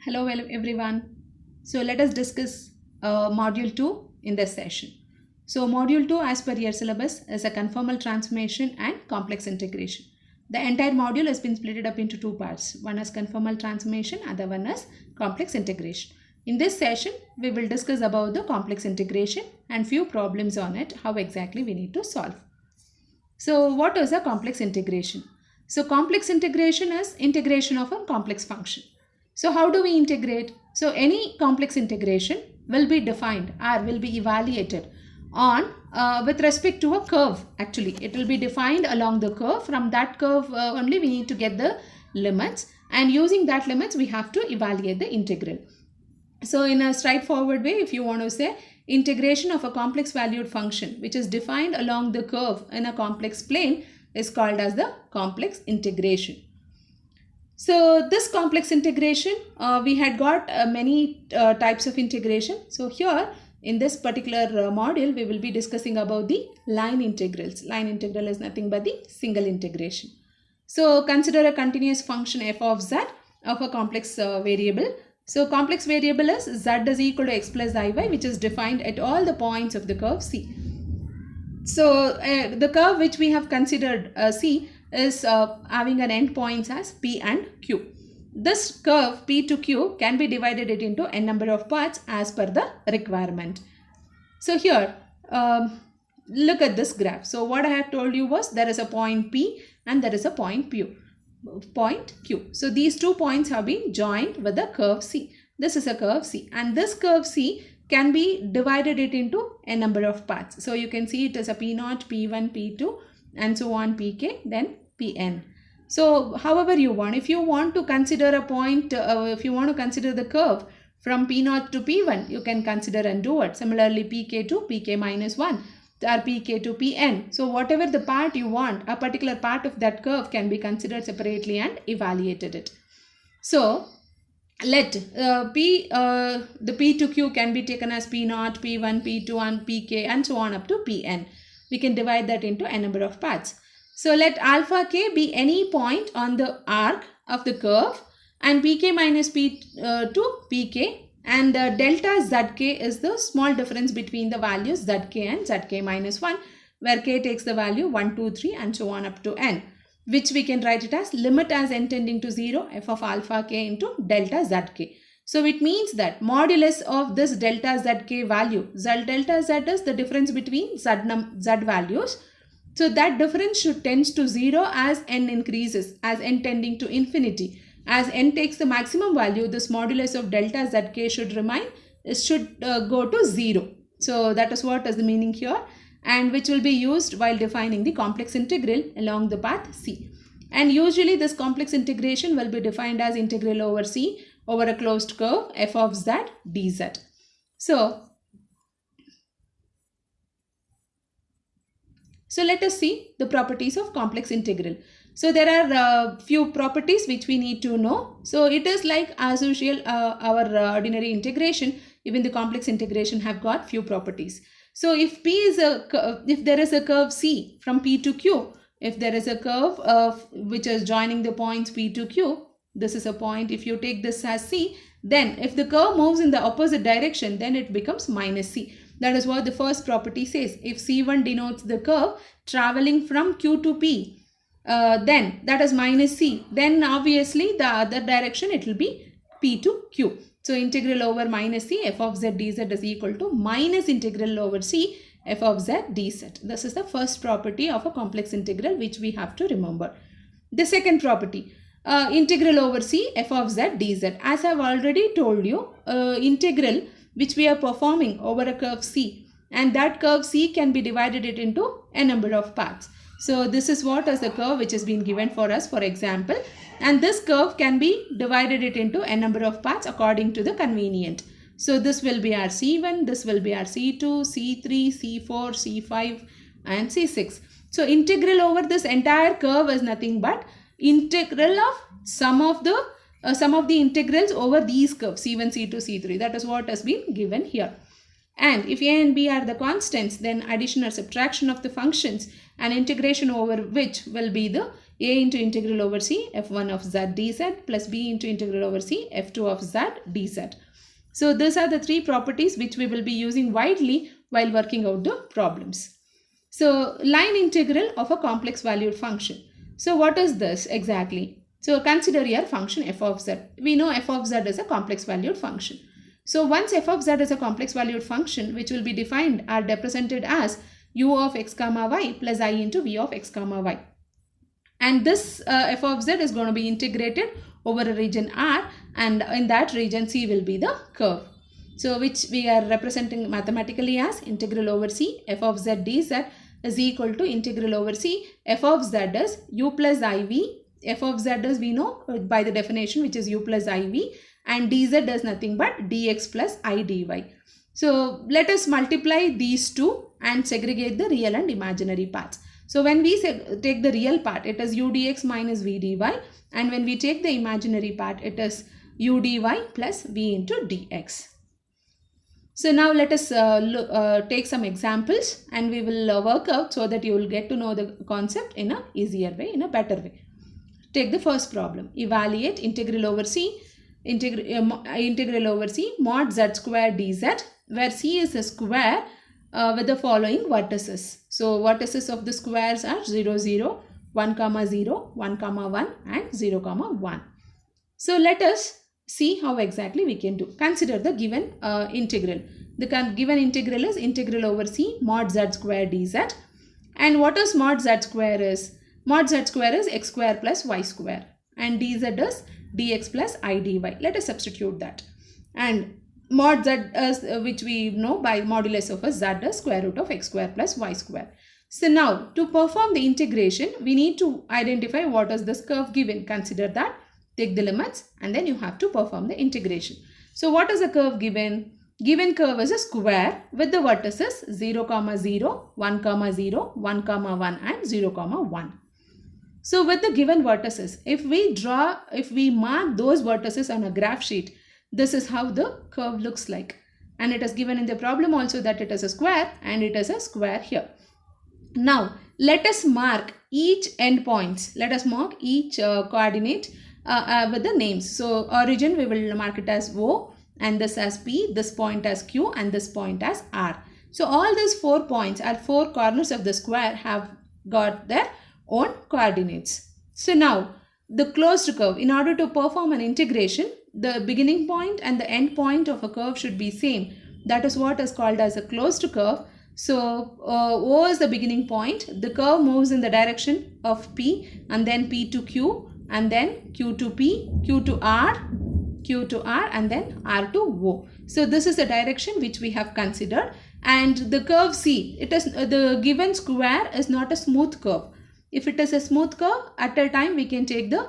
Hello everyone. So let us discuss module 2 in this session. So module 2 as per your syllabus is a conformal transformation and complex integration. The entire module has been split up into two parts. One is conformal transformation, other one is complex integration. In this session we will discuss about the complex integration and few problems on it, how exactly we need to solve. So what is a complex integration? So complex integration is integration of a complex function. So how do we integrate? So any complex integration will be defined or will be evaluated on with respect to a curve. Actually, it will be defined along the curve. From that curve only we need to get the limits, and using that limits we have to evaluate the integral. So in a straightforward way, if you want to say integration of a complex valued function which is defined along the curve in a complex plane is called as the complex integration. So this complex integration, we had got many types of integration. So here in this particular module, we will be discussing about the line integrals. Line integral is nothing but the single integration. So consider a continuous function f of z of a complex variable. So complex variable is z is equal to x plus iy, which is defined at all the points of the curve C. So the curve which we have considered C is having an endpoints as P and Q. This curve P to Q can be divided it into n number of parts as per the requirement. So here look at this graph. So what I have told you was there is a point P and there is a point Q. So these 2 points have been joined with the curve C. This is a curve C, and this curve C can be divided it into a number of parts. So you can see it as a P0, P1, P2 and so on, Pk, then Pn. So however you want, if you want to consider a point, if you want to consider the curve from P0 to P1, you can consider and do it. Similarly, Pk to Pk minus 1 or Pk to Pn. So whatever the part you want, a particular part of that curve can be considered separately and evaluated it. So let the P to Q can be taken as P0, P1, P2 and Pk and so on up to Pn. We can divide that into a number of parts. So let alpha k be any point on the arc of the curve and Pk minus P to Pk, and delta zk is the small difference between the values zk and zk minus 1, where k takes the value 1, 2, 3 and so on up to n, which we can write it as limit as n tending to 0 f of alpha k into delta zk. So it means that modulus of this delta zk value, delta z is the difference between z values. So that difference should tend to 0 as n increases, as n tending to infinity. As n takes the maximum value, this modulus of delta zk should go to 0. So that is what is the meaning here, and which will be used while defining the complex integral along the path C. And usually this complex integration will be defined as integral over C over a closed curve f of z dz. So let us see the properties of complex integral. So there are few properties which we need to know. So it is like as usual our ordinary integration, even the complex integration have got few properties. So if there is a curve C from P to Q, if there is a curve which is joining the points P to Q, this is a point. If you take this as C, then if the curve moves in the opposite direction, then it becomes minus C. That is what the first property says. If C1 denotes the curve traveling from Q to P, then that is minus C. Then obviously the other direction it will be P to Q. So integral over minus C f of z dz is equal to minus integral over C f of z dz. This is the first property of a complex integral which we have to remember. The second property, integral over C f of z dz. As I have already told you, integral which we are performing over a curve C, and that curve C can be divided it into a number of parts. So this is what is the curve which has been given for us, for example, and this curve can be divided it into a number of parts according to the convenient. So this will be our C1, this will be our C2, C3, C4, C5 and C6. So integral over this entire curve is nothing but integral of sum of the integrals over these curves C1, C2, C3. That is what has been given here. And if a and b are the constants, then addition or subtraction of the functions and integration over which will be the a into integral over c f1 of z dz plus b into integral over c f2 of z dz. So these are the three properties which we will be using widely while working out the problems. So line integral of a complex valued function. So what is this exactly? So consider your function f of z. We know f of z is a complex valued function. So once f of z is a complex valued function which will be defined or represented as u of x comma y plus I into v of x comma y. And this f of z is going to be integrated over a region R, and in that region C will be the curve. So which we are representing mathematically as integral over C f of z dz is equal to integral over C f of z is u plus iv. F of z is we know by the definition which is u plus iv, and dz is nothing but dx plus I dy. So let us multiply these two and segregate the real and imaginary parts. So when we take the real part, it is u dx minus v dy, and when we take the imaginary part, it is u dy plus v into dx. So now let us take some examples and we will work out so that you will get to know the concept in a easier way, in a better way. Take the first problem. Evaluate integral over c, integral over c mod z square dz, where c is a square with the following vertices. So vertices of the squares are 0, 0, 1, comma 0, 1, comma 1 and 0, comma 1. So let us see how exactly we can do. Consider the given integral. The given integral is integral over c mod z square dz. And what is mod z square is? Mod z square is x square plus y square, and dz is dx plus I dy. Let us substitute that. And mod z is which we know by modulus of a z is square root of x square plus y square. So now to perform the integration, we need to identify what is this curve given. Consider that, take the limits, and then you have to perform the integration. So what is the curve given? Given curve is a square with the vertices 0, 0, 1, 0, 1, 1 and 0, 1. So with the given vertices, if we mark those vertices on a graph sheet, this is how the curve looks like. And it is given in the problem also that it is a square, and it is a square here. Now let us mark each endpoints. Let us mark each coordinate with the names. So origin we will mark it as O, and this as P, this point as Q, and this point as R. So all these 4 points are 4 corners of the square have got their own coordinates. So now the closed curve, in order to perform an integration, the beginning point and the end point of a curve should be same. That is what is called as a closed curve. So O is the beginning point. The curve moves in the direction of P, and then P to Q, and then Q to P, Q to R, Q to R, and then R to O. So this is the direction which we have considered. And the curve C, it is the given square is not a smooth curve. If it is a smooth curve, at a time we can take the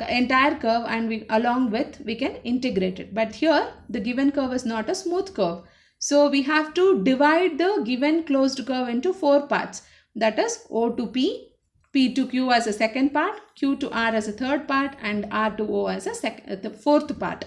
entire curve and we can integrate it. But here the given curve is not a smooth curve. So we have to divide the given closed curve into 4 parts. That is O to P, P to Q as a second part, Q to R as a third part, and R to O as the fourth part.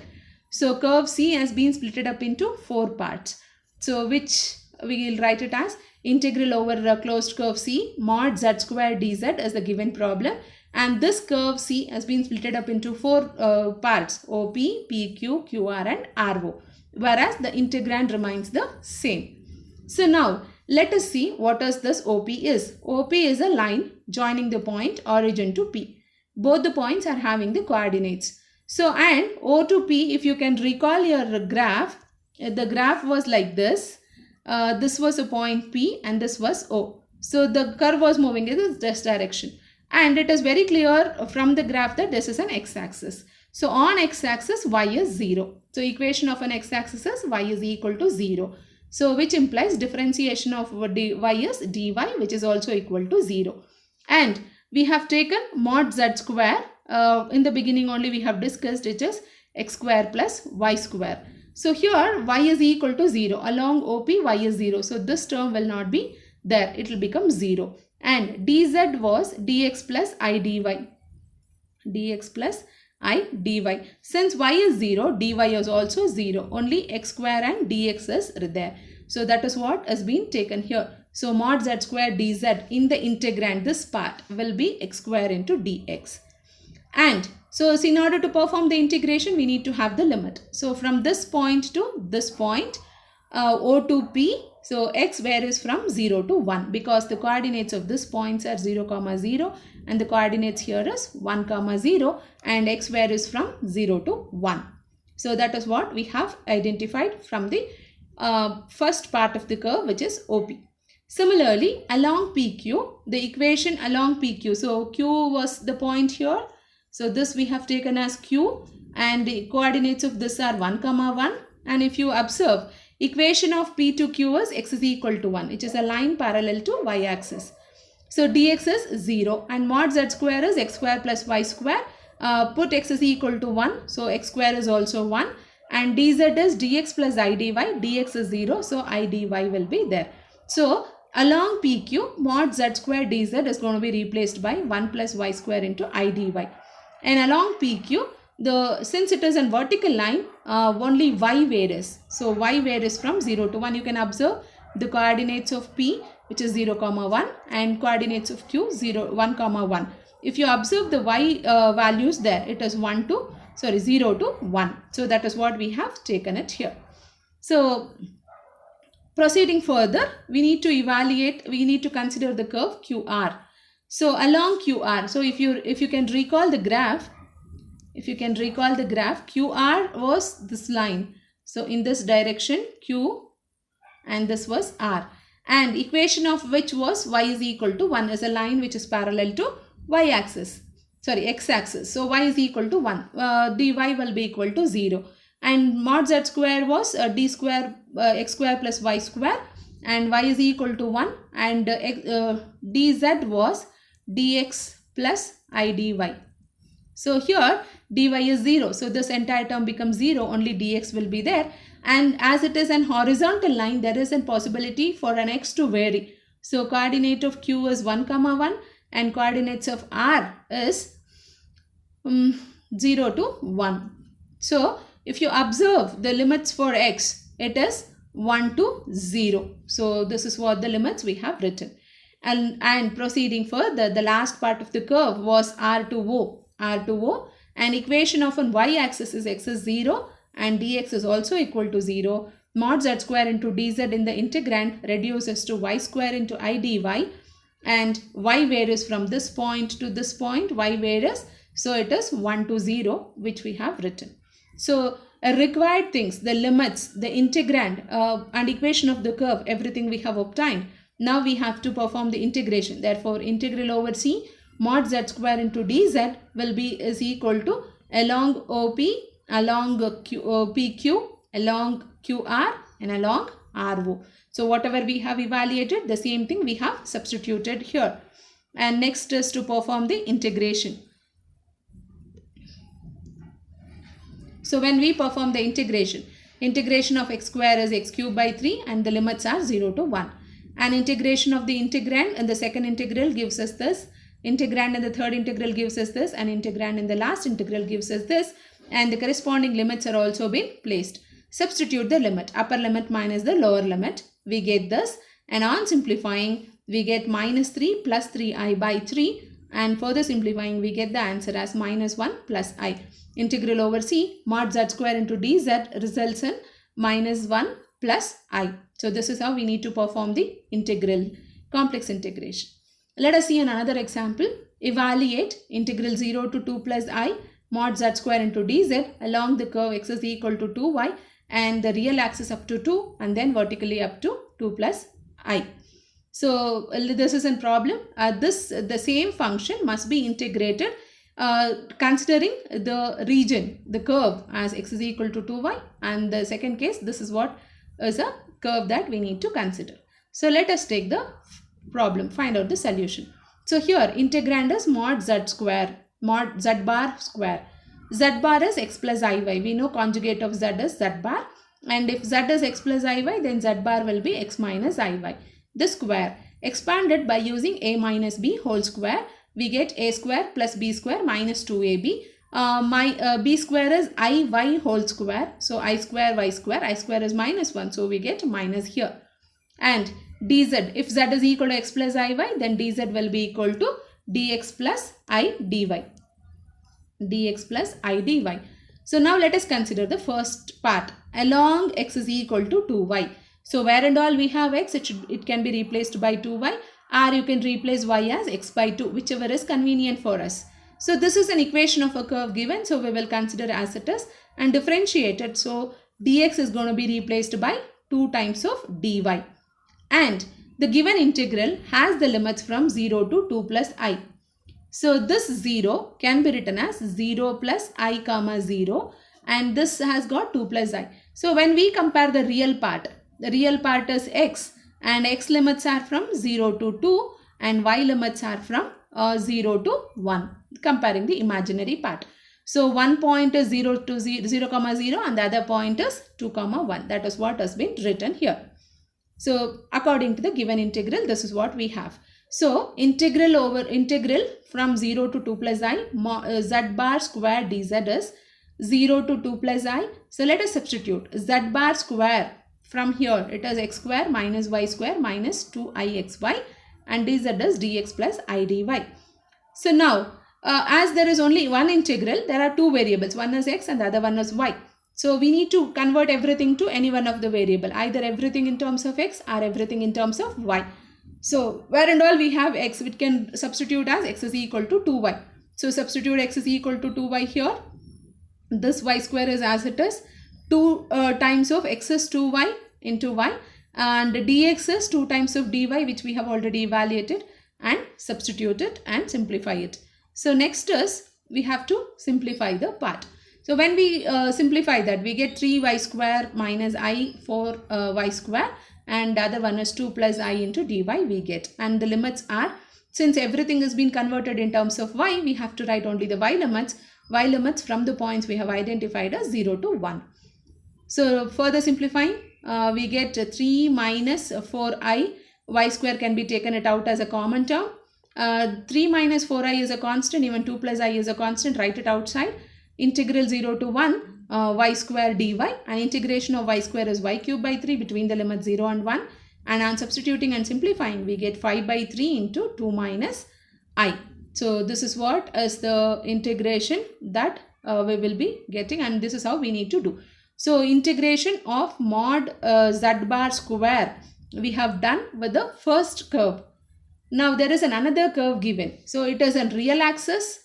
So curve C has been split up into 4 parts. So which we will write it as integral over a closed curve C mod z square dz is the given problem. And this curve C has been split up into 4 parts: OP, PQ, QR and RO, whereas the integrand remains the same. So now let us see what is this OP is. OP is a line joining the point origin to P. Both the points are having the coordinates. So and O to P, if you can recall your graph, the graph was like this. This was a point P and this was O. So the curve was moving in this direction. And it is very clear from the graph that this is an x-axis. So on x-axis y is 0. So equation of an x-axis is y is equal to 0. So which implies differentiation of y is dy, which is also equal to 0. And we have taken mod z square. In the beginning only we have discussed it is x square plus y square. So here y is equal to 0. Along OP y is 0. So this term will not be there. It will become 0. And dz was dx plus I dy. Dx plus I dy. Since y is 0, dy is also 0. Only x square and dx is there. So that is what has been taken here. So mod z square dz in the integrand, this part will be x square into dx. And so in order to perform the integration, we need to have the limit. So from this point to this point, O to P, so x varies from 0 to 1 because the coordinates of this points are 0, 0 and the coordinates here is 1, 0 and x varies from 0 to 1. So that is what we have identified from the first part of the curve, which is OP. Similarly, along PQ, the equation along PQ, so Q was the point here. So this we have taken as Q and the coordinates of this are 1, 1 and if you observe, equation of P to Q is x is equal to 1, which is a line parallel to y-axis. So dx is 0 and mod z square is x square plus y square. Put x is equal to 1, so x square is also 1 and dz is dx plus I dy, dx is 0, so I dy will be there. So along PQ, mod z square dz is going to be replaced by 1 plus y square into I dy. And along PQ, since it is a vertical line, only y varies. So y varies from 0 to 1. You can observe the coordinates of P, which is 0, 1 and coordinates of Q 0, 1, 1. If you observe the y values there, it is 0 to 1. So that is what we have taken it here. So proceeding further, we need to consider the curve QR. So along QR, so if you can recall the graph, QR was this line. So in this direction Q and this was R. And equation of which was y is equal to 1 is a line which is parallel to x-axis. So y is equal to 1. Dy will be equal to 0. And mod z square was d square x square plus y square and y is equal to 1 and dz was dx plus I dy. So here dy is 0. So this entire term becomes 0. Only dx will be there. And as it is an horizontal line, there is a possibility for an x to vary. So coordinate of q is 1, 1 and coordinates of r is 0 to 1. So if you observe the limits for x, it is 1 to 0. So this is what the limits we have written. And proceeding further, the last part of the curve was R to O. And equation of an y-axis is x is 0 and dx is also equal to 0. Mod z square into dz in the integrand reduces to y square into I dy and y varies from this point to this point, y varies. So it is 1 to 0, which we have written. So required things, the limits, the integrand and equation of the curve, everything we have obtained. Now we have to perform the integration. Therefore, integral over C mod z square into dz will be is equal to along OP, along PQ, along QR and along RO. So whatever we have evaluated, the same thing we have substituted here. And next is to perform the integration. So when we perform the integration of x square is x cube by 3 and the limits are 0 to 1. And integration of the integrand and the second integral gives us this. Integrand and the third integral gives us this. And integrand and the last integral gives us this. And the corresponding limits are also being placed. Substitute the limit. Upper limit minus the lower limit. We get this. And on simplifying, we get minus 3 plus 3i by 3. And further simplifying, we get the answer as minus 1 plus I. Integral over C mod z square into dz results in minus 1 plus I. So this is how we need to perform the integral, complex integration. Let us see another example. Evaluate integral 0 to 2 plus I mod z square into dz along the curve x is equal to 2y and the real axis up to 2 and then vertically up to 2 plus I. So this is a problem. The same function must be integrated considering the region, the curve as x is equal to 2y, and the second case, this is what is a curve that we need to consider. So let us take the problem, find out the solution. So here integrand is mod z square, mod z bar square. Z bar is x plus iy. We know conjugate of z is z bar, and if z is x plus iy, then z bar will be x minus iy. The square expanded by using a minus b whole square, we get a square plus b square minus 2ab. B square is iy whole square. So I square y square is minus 1. So we get minus here. And dz, if z is equal to x plus iy, then dz will be equal to dx plus I dy. dx plus I dy. So now let us consider the first part. Along x is equal to 2y. So where and all we have x, it can be replaced by 2y, or you can replace y as x by 2, whichever is convenient for us. So this is an equation of a curve given, so we will consider as it is and differentiate it. So dx is going to be replaced by 2 times of dy. And the given integral has the limits from 0 to 2 plus I. So this 0 can be written as 0 plus I comma 0, and this has got 2 plus I. So when we compare the real part is x, and x limits are from 0 to 2 and y limits are from 0 to 1, comparing the imaginary part. So one point is 0 to 0 comma 0 and the other point is 2 comma 1. That is what has been written here. So according to the given integral, this is what we have. So integral from 0 to 2 plus I z bar square dz is 0 to 2 plus I. So let us substitute z bar square. From here it is x square minus y square minus 2ixy, and dz is dx plus I dy. So now as there is only one integral, there are two variables. One is x and the other one is y. So we need to convert everything to any one of the variable, either everything in terms of x or everything in terms of y. So where and all we have x, we can substitute as x is equal to 2y. So substitute x is equal to 2y here. This y square is as it is. 2 times of x is 2y into y, and dx is 2 times of dy, which we have already evaluated, and substitute it and simplify it. So next is we have to simplify the part. So when we simplify that, we get 3y square minus I 4y square, and the other one is 2 plus I into dy we get. And the limits are, since everything has been converted in terms of y, we have to write only the y limits from the points we have identified as 0 to 1. So further simplifying, we get 3 minus 4i, y square can be taken it out as a common term. 3 minus 4i is a constant, even 2 plus I is a constant, write it outside. Integral 0 to 1 y square dy, and integration of y square is y cube by 3 between the limits 0 and 1, and on substituting and simplifying we get 5 by 3 into 2 minus I. So this is what is the integration that we will be getting, and this is how we need to do. So integration of mod z bar square we have done with the first curve. Now there is another curve given. So it is a real axis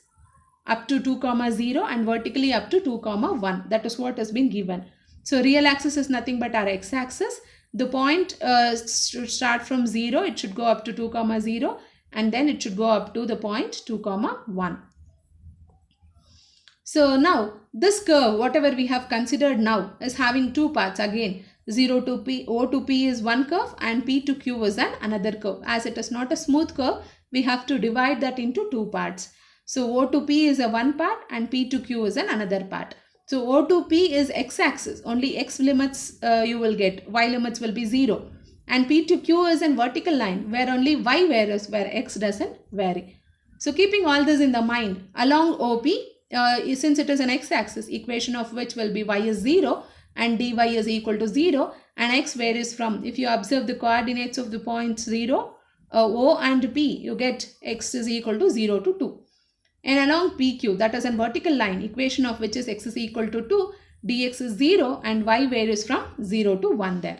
up to 2 comma 0 and vertically up to 2 comma 1. That is what has been given. So real axis is nothing but our x axis. The point should start from 0. It should go up to 2 comma 0, and then it should go up to the point 2 comma 1. So now this curve, whatever we have considered now, is having two parts again. 0 to p, O to p is one curve and p to q is another curve. As it is not a smooth curve, we have to divide that into two parts. So O to p is a one part and p to q is another part. So O to p is x-axis, only x limits you will get, y limits will be 0. And p to q is a vertical line where only y varies, where x doesn't vary. So keeping all this in the mind, along OP, since it is an x-axis, equation of which will be y is 0 and dy is equal to 0, and x varies from, if you observe the coordinates of the points 0, O and P, you get x is equal to 0 to 2. And along PQ, that is a vertical line, equation of which is x is equal to 2, dx is 0 and y varies from 0 to 1 there.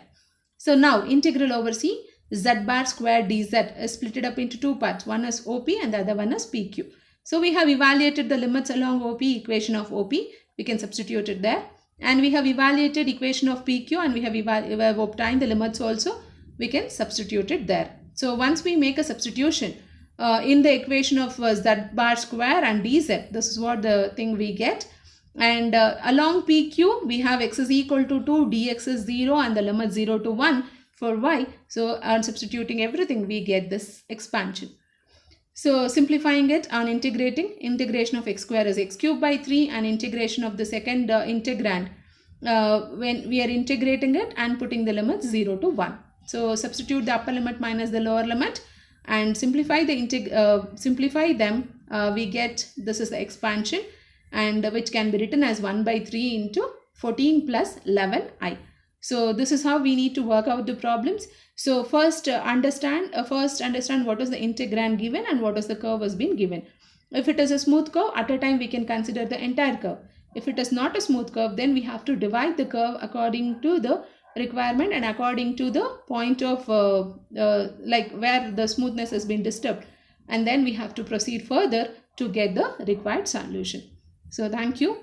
So now integral over C, z bar square dz is split up into two parts. One is OP and the other one is PQ. So we have evaluated the limits along OP, equation of OP, we can substitute it there. And we have evaluated equation of PQ and we have obtained the limits also, we can substitute it there. So once we make a substitution in the equation of z bar square and dz, this is what the thing we get. And along PQ, we have x is equal to 2, dx is 0 and the limit 0 to 1 for y. So on substituting everything, we get this expansion. So simplifying it on integrating, integration of x square is x cube by 3, and integration of the second integrand when we are integrating it and putting the limits 0 to 1. So substitute the upper limit minus the lower limit and simplify them, we get, this is the expansion, and which can be written as 1 by 3 into 14 plus 11i. So this is how we need to work out the problems. So first understand what is the integrand given and what is the curve has been given. If it is a smooth curve, at a time we can consider the entire curve. If it is not a smooth curve, then we have to divide the curve according to the requirement and according to the point of like where the smoothness has been disturbed, and then we have to proceed further to get the required solution. So thank you.